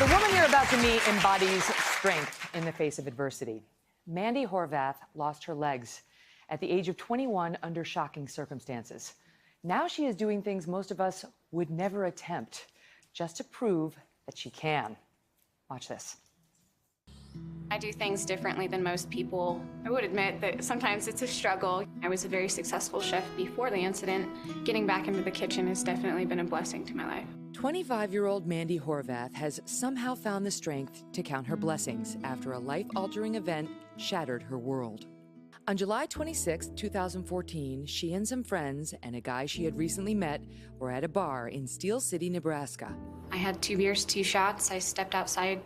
The woman you're about to meet embodies strength in the face of adversity. Mandy Horvath lost her legs at the age of 21 under shocking circumstances. Now she is doing things most of us would never attempt, just to prove that she can. Watch this. I do things differently than most people. I would admit that sometimes it's a struggle. I was a very successful chef before the incident. Getting back into the kitchen has definitely been a blessing to my life. 25-year-old Mandy Horvath has somehow found the strength to count her blessings after a life-altering event shattered her world. On July 26, 2014, she and some friends and a guy she had recently met were at a bar in Steel City, Nebraska. I had 2 beers, 2 shots. I stepped outside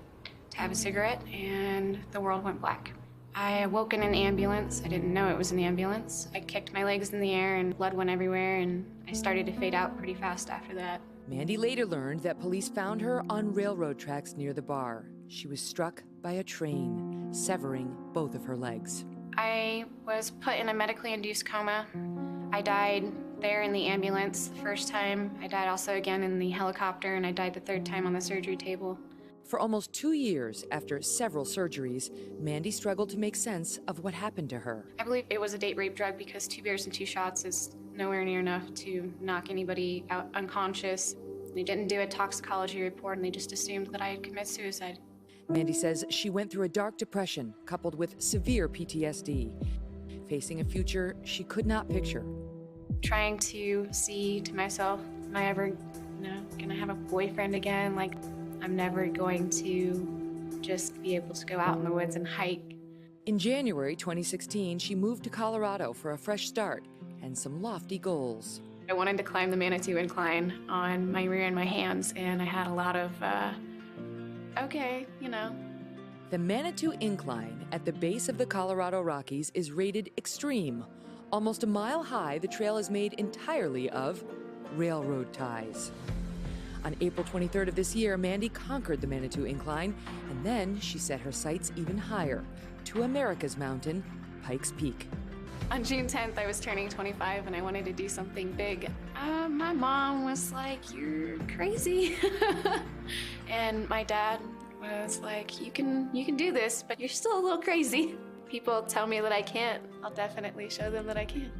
to have a cigarette, and the world went black. I awoke in an ambulance. I didn't know it was an ambulance. I kicked my legs in the air, and blood went everywhere, and I started to fade out pretty fast after that. Mandy later learned that police found her on railroad tracks near the bar. She was struck by a train, severing both of her legs. I was put in a medically induced coma. I died there in the ambulance the first time. I died also again in the helicopter, and I died the 3rd time on the surgery table. For almost 2 years after several surgeries, Mandy struggled to make sense of what happened to her. I believe it was a date rape drug because 2 beers and 2 shots is nowhere near enough to knock anybody out unconscious. They didn't do a toxicology report, and they just assumed that I had committed suicide. Mandy says she went through a dark depression coupled with severe PTSD, facing a future she could not picture. Trying to see to myself, am I ever, gonna have a boyfriend again? Like, I'm never going to just be able to go out in the woods and hike. In January 2016, she moved to Colorado for a fresh start and some lofty goals. I wanted to climb the Manitou Incline on my rear and my hands, and I had a lot of, okay. The Manitou Incline at the base of the Colorado Rockies is rated extreme. Almost a mile high, the trail is made entirely of railroad ties. On April 23rd of this year, Mandy conquered the Manitou Incline, and then she set her sights even higher, to America's mountain, Pikes Peak. On June 10th, I was turning 25, and I wanted to do something big. My mom was like, "You're crazy." And my dad was like, you can do this, but you're still a little crazy. People tell me that I can't. I'll definitely show them that I can.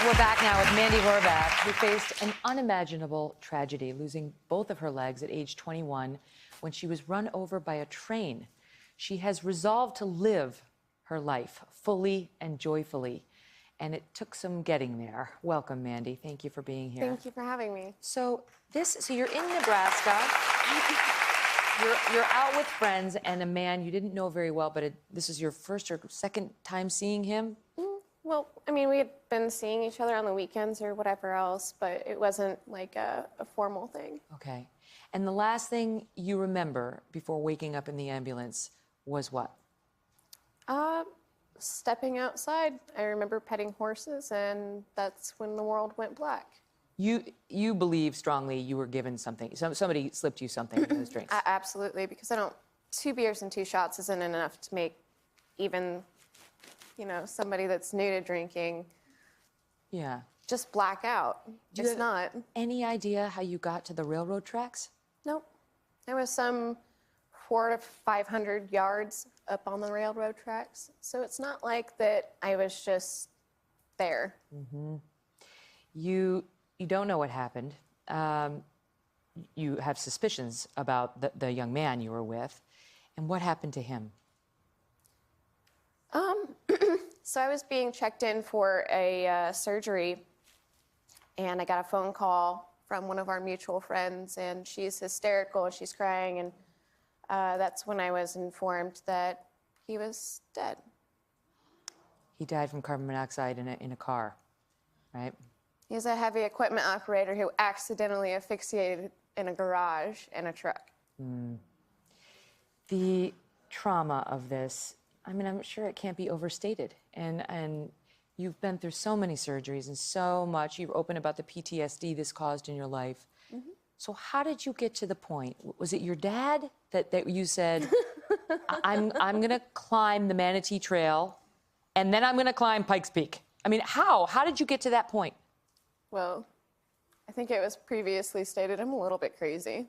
We're back now with Mandy Horvath, who faced an unimaginable tragedy, losing both of her legs at age 21 when she was run over by a train. She has resolved to live her life fully and joyfully, and it took some getting there. Welcome, Mandy. Thank you for being here. Thank you for having me. So you're in Nebraska. You're out with friends and a man you didn't know very well, but this is your first or second time seeing him? Well, I mean, we had been seeing each other on the weekends or whatever else, but it wasn't like a formal thing. Okay. And the last thing you remember before waking up in the ambulance was what? Stepping outside. I remember petting horses, and that's when the world went black. You believe strongly you were given something. Somebody slipped you something in those drinks. Absolutely, because 2 beers and 2 shots isn't enough to make even, somebody that's new to drinking. Yeah. Just black out. It's not. Any idea how you got to the railroad tracks? Nope. There was some 400 to 500 yards up on the railroad tracks, so it's not like that I was just there. Mm-hmm. You don't know what happened. You have suspicions about the young man you were with, and what happened to him? So I was being checked in for a surgery, and I got a phone call from one of our mutual friends, and she's hysterical, she's crying, and that's when I was informed that he was dead. He died from carbon monoxide in a car, right? He's a heavy equipment operator who accidentally asphyxiated in a garage in a truck. Mm. The trauma of this, I mean, I'm sure it can't be overstated. And you've been through so many surgeries and so much. You're open about the PTSD this caused in your life. Mm-hmm. So how did you get to the point? Was it your dad that you said, I'm going to climb the Manatee Trail, and then I'm going to climb Pikes Peak? I mean, how? How did you get to that point? Well, I think it was previously stated I'm a little bit crazy,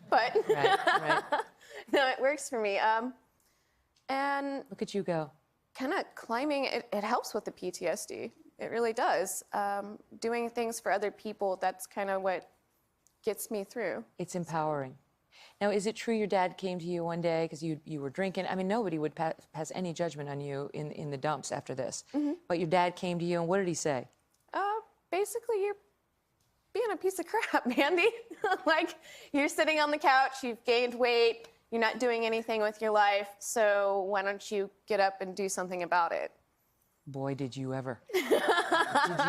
but Right. no, it works for me. And Look at you go. kind of climbing, it helps with the PTSD. It really does. Doing things for other people, that's kind of what gets me through. It's empowering. Now, is it true your dad came to you one day because you were drinking? I mean, nobody would pass any judgment on you in the dumps after this. But your dad came to you, and what did he say? Basically, you're being a piece of crap, Mandy. Like, you're sitting on the couch, you've gained weight, you're not doing anything with your life, so why don't you get up and do something about it? Boy, did you ever. Did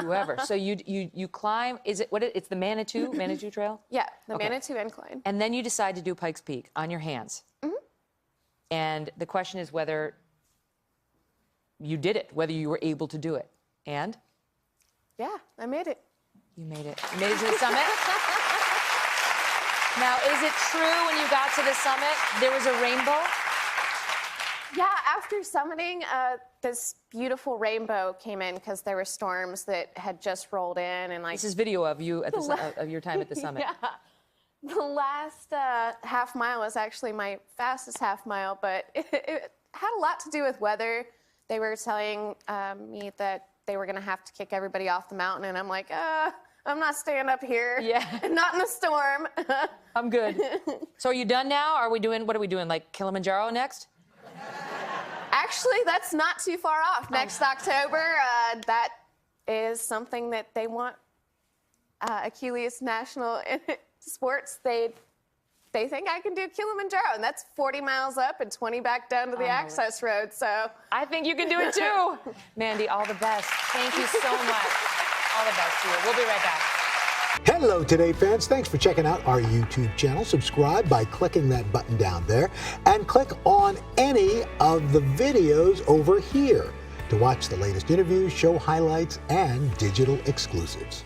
you ever. So you climb, it's the Manitou Trail? Yeah, the Okay. Manitou Incline. And then you decide to do Pikes Peak on your hands. And the question is whether you did it, whether you were able to do it. And? Yeah, I made it. You made it. You made it to the summit? Now, is it true when you got to the summit, there was a rainbow? Yeah, after summiting, this beautiful rainbow came in because there were storms that had just rolled in, and like This is video of you at of your time at the summit. yeah, the last half mile was actually my fastest half mile, but it had a lot to do with weather. They were telling me that they were going to have to kick everybody off the mountain, and I'm like, I'm not staying up here. Yeah. Not in the storm. I'm good. So are you done now? What are we doing, like Kilimanjaro next? Actually, that's not too far off. Next October, that is something that they want Achilles National Sports. They think I can do Kilimanjaro, and that's 40 miles up and 20 back down to the access road. So I think you can do it too. Mandy, all the best. Thank you so much. All the best to you. We'll be right back. Hello, Today fans. Thanks for checking out our YouTube channel. Subscribe by clicking that button down there and click on any of the videos over here to watch the latest interviews, show highlights, and digital exclusives.